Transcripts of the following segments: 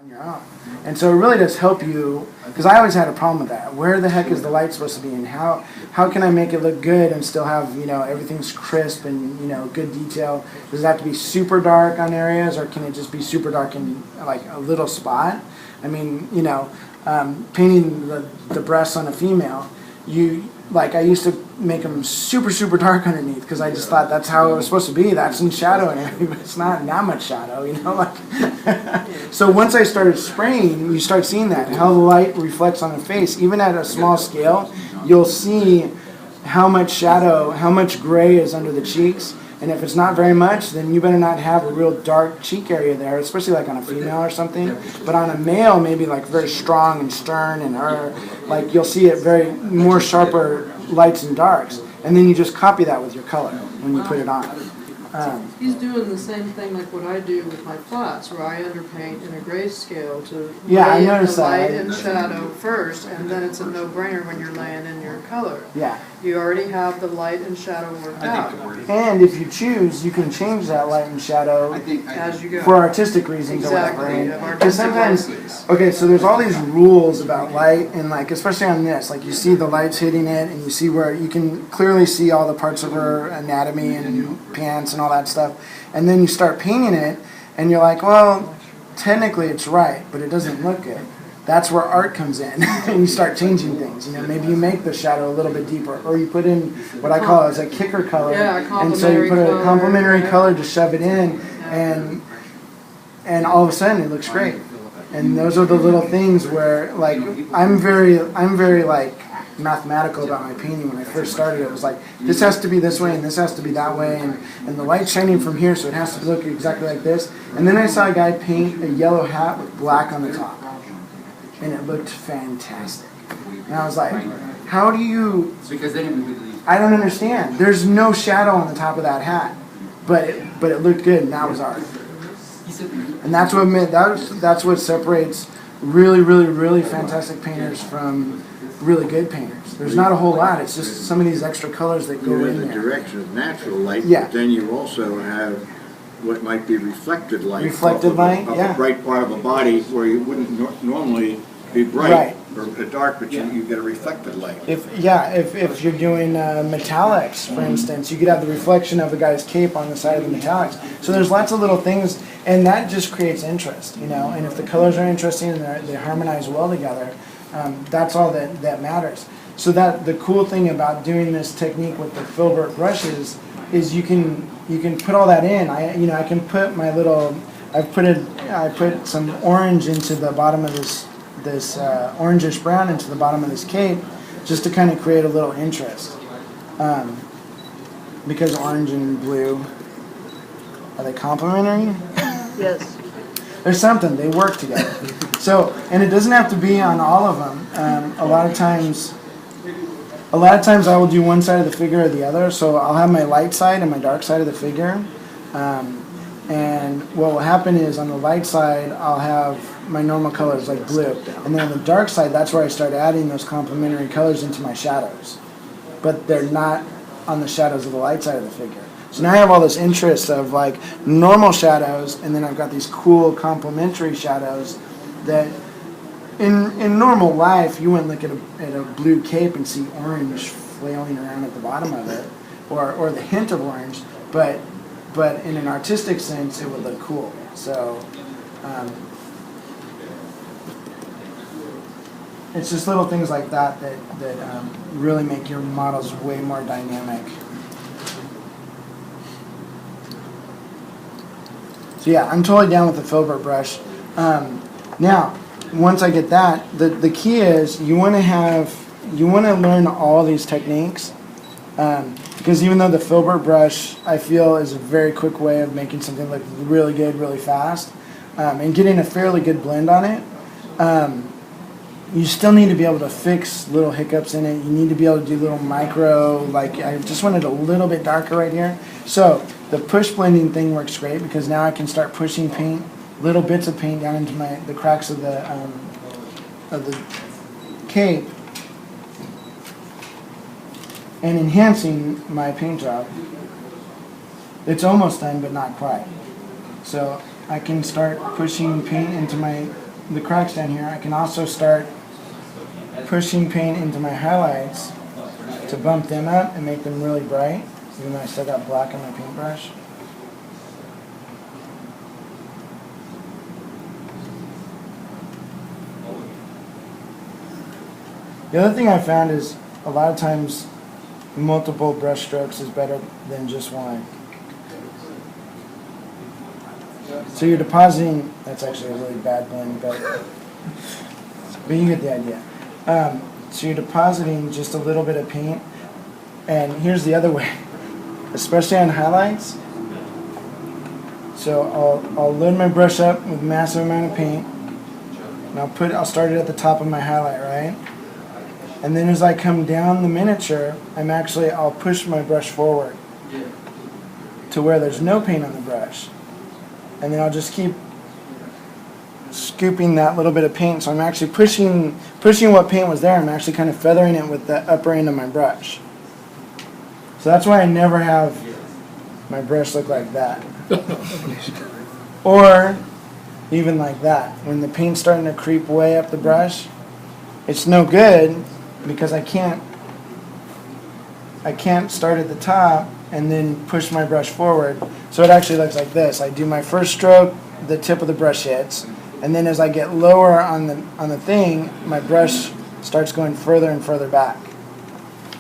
on your own. And so it really does help you, because I always had a problem with that. Where the heck is the light supposed to be, and how can I make it look good and still have, everything's crisp and, good detail? Does it have to be super dark on areas, or can it just be super dark in like a little spot? I mean, painting the breasts on a female, I used to make them super, super dark underneath because I just thought that's how it was supposed to be. That's in shadow and everything, but it's not that much shadow, So once I started spraying, you start seeing that, how the light reflects on the face. Even at a small scale, you'll see how much shadow, how much gray is under the cheeks. And if it's not very much, then you better not have a real dark cheek area there, especially like on a female or something. But on a male, maybe like very strong and stern, and you'll see it very more sharper lights and darks. And then you just copy that with your color when you put it on. He's doing the same thing like what I do with my flats, where I underpaint in a grayscale to I lay in the noticed that. light and shadow first, and then it's a no-brainer when you're laying in your color. Yeah. You already have the light and shadow worked out. And if you choose, you can change that light and shadow As you go. for artistic reasons Exactly. or You whatever. have Because artistic sometimes, license. okay, so there's all these rules about light, and especially on this, you see the lights hitting it, and you see where you can clearly see all the parts of her anatomy and pants and all that stuff. And then you start painting it, and you're like, well, technically it's right, but it doesn't look good. That's where art comes in, and you start changing things. Maybe you make the shadow a little bit deeper, or you put in what I call as a kicker color. Yeah, and so you put a color, complementary right. color to shove it in, and all of a sudden it looks great. And those are the little things where, I'm very mathematical about my painting. When I first started, it was like, this has to be this way and this has to be that way, and the light's shining from here, so it has to look exactly like this. And then I saw a guy paint a yellow hat with black on the top, and it looked fantastic. And I was like, how do you... Because they didn't believe. I don't understand. There's no shadow on the top of that hat, but it looked good, and that was art. And that's what separates really, really, really fantastic painters from really good painters. There's not a whole lot. It's just some of these extra colors that go You're in in the there. direction of natural light, Yeah. but then you also have what might be reflected light. Reflected light, of yeah. a bright part of a body where you wouldn't normally be bright Right. or dark, but you get a reflected light. If you're doing metallics, for instance, you could have the reflection of a guy's cape on the side of the metallics. So there's lots of little things, and that just creates interest, And if the colors are interesting and they harmonize well together, that's all that matters. So that the cool thing about doing this technique with the filbert brushes is you can put all that in. I can put my little. I put some orange into the bottom of this orangish brown into the bottom of this cape, just to kind of create a little interest. Because orange and blue, are they complementary? Yes. There's something, they work together. So, and it doesn't have to be on all of them. A lot of times I will do one side of the figure or the other. So I'll have my light side and my dark side of the figure. And what will happen is on the light side, I'll have my normal colors like blue. And then on the dark side, that's where I start adding those complementary colors into my shadows. But they're not on the shadows of the light side of the figure. So now I have all this interest of normal shadows, and then I've got these cool complementary shadows that in normal life you wouldn't look at a blue cape and see orange flailing around at the bottom of it, or the hint of orange, but in an artistic sense it would look cool. So it's just little things like that really make your models way more dynamic. So yeah, I'm totally down with the filbert brush. Now, once I get that, the key is you want to learn all these techniques, because even though the filbert brush I feel is a very quick way of making something look really good, really fast, and getting a fairly good blend on it, you still need to be able to fix little hiccups in it. You need to be able to do little micro, I just want it a little bit darker right here. So the push blending thing works great because now I can start pushing paint, little bits of paint down into the cracks of the cape, and enhancing my paint job. It's almost done, but not quite. So I can start pushing paint into my the cracks down here, I can also start pushing paint into my highlights to bump them up and make them really bright, even though I still got black on my paintbrush. The other thing I found is a lot of times multiple brush strokes is better than just one. So you're depositing, that's actually a really bad blend, but you get the idea. So you're depositing just a little bit of paint, and here's the other way, especially on highlights. So I'll load my brush up with a massive amount of paint, and I'll start it at the top of my highlight, right? And then as I come down the miniature, I'll push my brush forward to where there's no paint on the brush. And then I'll just keep scooping that little bit of paint. So I'm actually pushing what paint was there. I'm actually kind of feathering it with the upper end of my brush. So that's why I never have my brush look like that. Or even like that. When the paint's starting to creep way up the brush, it's no good because I can't start at the top and then push my brush forward. So it actually looks like this. I do my first stroke, the tip of the brush hits, and then as I get lower on the thing, my brush starts going further and further back.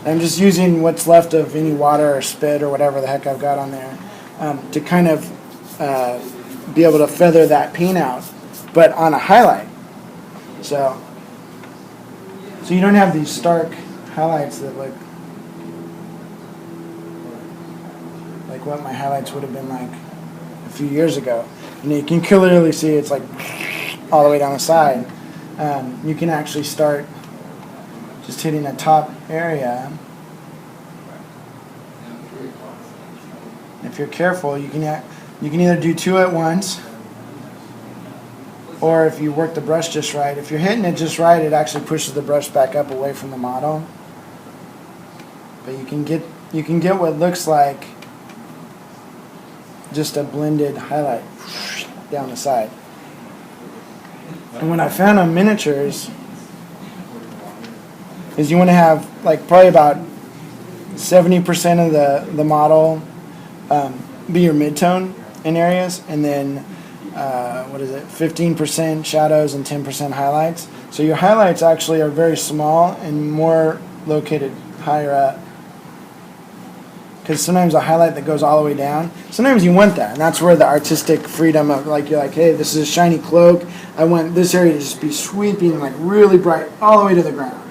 And I'm just using what's left of any water or spit or whatever the heck I've got on there to kind of be able to feather that paint out, but on a highlight. So you don't have these stark highlights that look like what my highlights would have been like a few years ago. You can clearly see it's like all the way down the side. You can actually start just hitting a top area. If you're careful, you can either do two at once, or if you work the brush just right. If you're hitting it just right, it actually pushes the brush back up away from the model. But you can get what looks like just a blended highlight down the side. And what I found on miniatures is you want to have like probably about 70% of the model be your midtone in areas, and then 15% shadows and 10% highlights. So your highlights actually are very small and more located higher up. Because sometimes a highlight that goes all the way down, sometimes you want that, and that's where the artistic freedom of, like, you're like, hey, this is a shiny cloak, I want this area to just be sweeping, like, really bright all the way to the ground.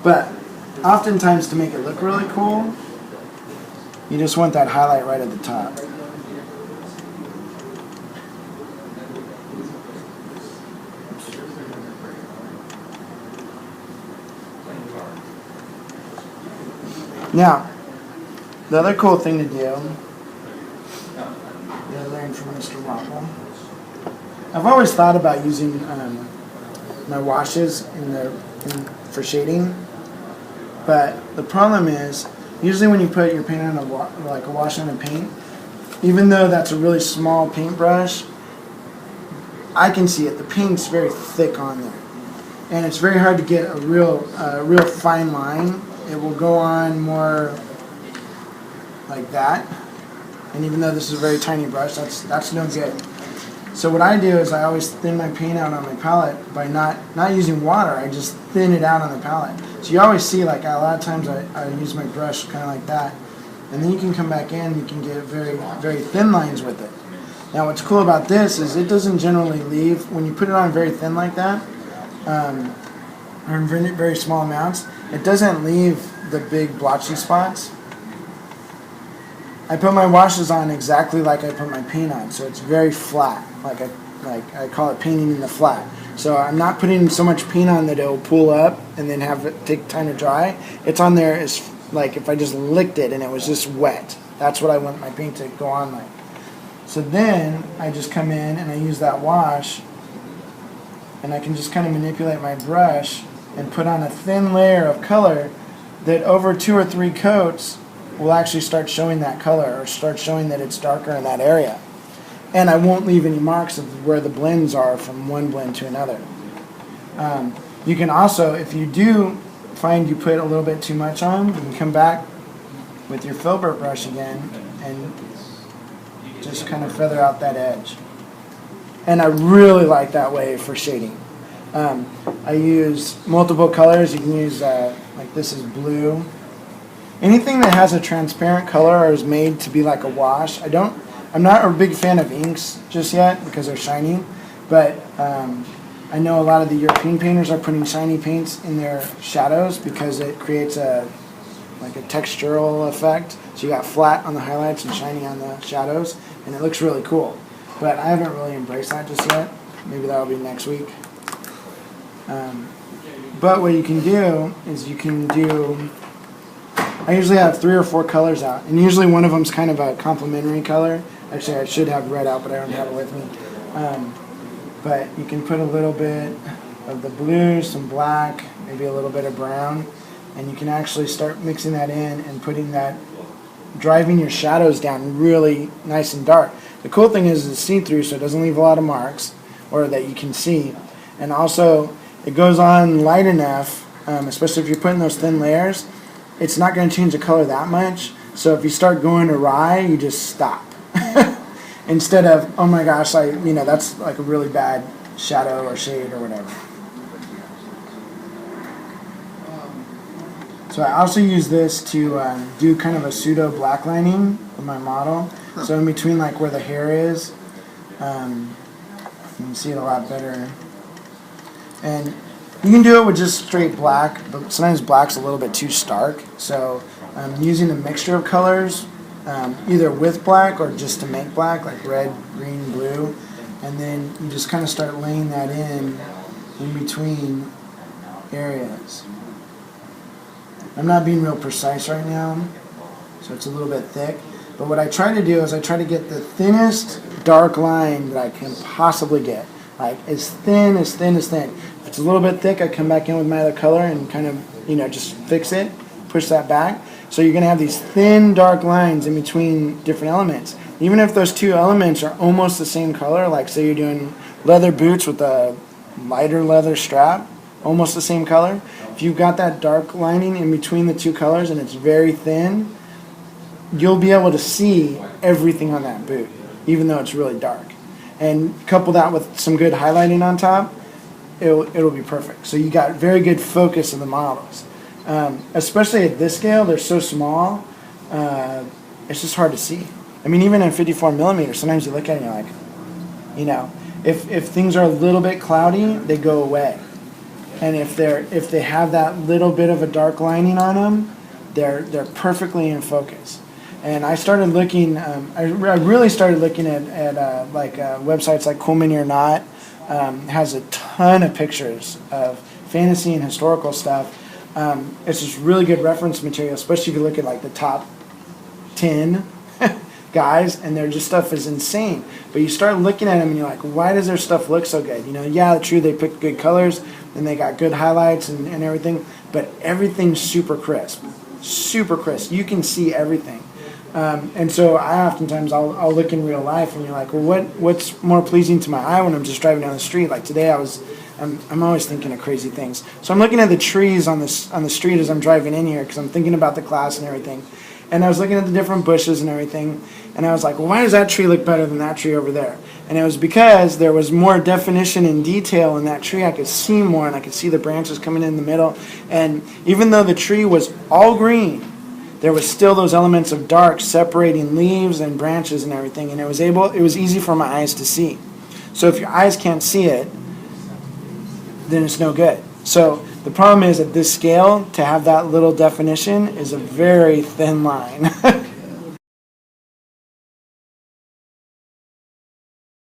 But oftentimes, to make it look really cool, you just want that highlight right at the top. Now, the other cool thing to do, that I learned from Mr. Waffle, I've always thought about using my washes for shading, but the problem is, usually when you put your paint on a wash on a paint, even though that's a really small paintbrush, I can see it. The paint's very thick on there, and it's very hard to get a real fine line. It will go on more like that, and even though this is a very tiny brush, that's no good. So what I do is I always thin my paint out on my palette by not using water. I just thin it out on the palette. So you always see, like, a lot of times I use my brush kind of like that, and then you can come back in, you can get very, very thin lines with it. Now what's cool about this is it doesn't generally leave, when you put it on very thin like that, or in very, very small amounts, it doesn't leave the big blotchy spots. I put my washes on exactly like I put my paint on, so it's very flat, like I call it painting in the flat. So I'm not putting so much paint on that it'll pull up and then have it take time to dry. It's on there as like if I just licked it and it was just wet. That's what I want my paint to go on like. So then I just come in and I use that wash, and I can just kind of manipulate my brush and put on a thin layer of color that over 2 or 3 coats will actually start showing that color, or start showing that it's darker in that area. and I won't leave any marks of where the blends are from one blend to another. You can also, if you do find you put a little bit too much on, you can come back with your filbert brush again and just kind of feather out that edge. And I really like that way for shading. I use multiple colors. You can use, like this is blue. Anything that has a transparent color or is made to be like a wash. I'm not a big fan of inks just yet because they're shiny, but I know a lot of the European painters are putting shiny paints in their shadows because it creates like a textural effect. So you got flat on the highlights and shiny on the shadows, and it looks really cool. But I haven't really embraced that just yet. Maybe that'll be next week. But what you can do is I usually have 3 or 4 colors out, and usually one of them's kind of a complementary color. Actually, I should have red out, but I don't have it with me. But you can put a little bit of the blue, some black, maybe a little bit of brown, and you can actually start mixing that in and putting that, driving your shadows down really nice and dark. The cool thing is it's see-through, so it doesn't leave a lot of marks, or that you can see. And also, it goes on light enough, especially if you're putting those thin layers, it's not going to change the color that much. So if you start going awry, you just stop. Instead of, oh my gosh, that's like a really bad shadow or shade or whatever. So I also use this to do kind of a pseudo black lining of my model. So in between like where the hair is, you can see it a lot better. And you can do it with just straight black, but sometimes black's a little bit too stark. So I'm using a mixture of colors, either with black or just to make black, like red, green, blue. And then you just kind of start laying that in between areas. I'm not being real precise right now, so it's a little bit thick. But what I try to do is I try to get the thinnest dark line that I can possibly get. Like as thin as thin as thin. If it's a little bit thick, I come back in with my other color and kind of, just fix it, push that back. So you're going to have these thin dark lines in between different elements. Even if those two elements are almost the same color, like say you're doing leather boots with a lighter leather strap, almost the same color. If you've got that dark lining in between the two colors and it's very thin, you'll be able to see everything on that boot, even though it's really dark. And couple that with some good highlighting on top, it'll be perfect. So you got very good focus of the models. Especially at this scale, they're so small, it's just hard to see. I mean, even in 54 millimeters, sometimes you look at it and you're like, if things are a little bit cloudy, they go away. And if they have that little bit of a dark lining on them, they're perfectly in focus. And I started looking. I really started looking at websites like Cool Mini or Not. Has a ton of pictures of fantasy and historical stuff. It's just really good reference material, especially if you look at like the top 10 guys, and their just stuff is insane. But you start looking at them and you're like, why does their stuff look so good? Yeah, true, they picked good colors and they got good highlights and everything, but everything's super crisp. Super crisp. You can see everything. And so I'll look in real life and you're like, well, what's more pleasing to my eye when I'm just driving down the street? Like today I'm always thinking of crazy things. So I'm looking at the trees on the street as I'm driving in here because I'm thinking about the class and everything. And I was looking at the different bushes and everything, and I was like, well, why does that tree look better than that tree over there? And it was because there was more definition and detail in that tree. I could see more, and I could see the branches coming in the middle. And even though the tree was all green, there was still those elements of dark separating leaves and branches and everything, and it was easy for my eyes to see. So if your eyes can't see it, then it's no good. So the problem is at this scale, to have that little definition is a very thin line.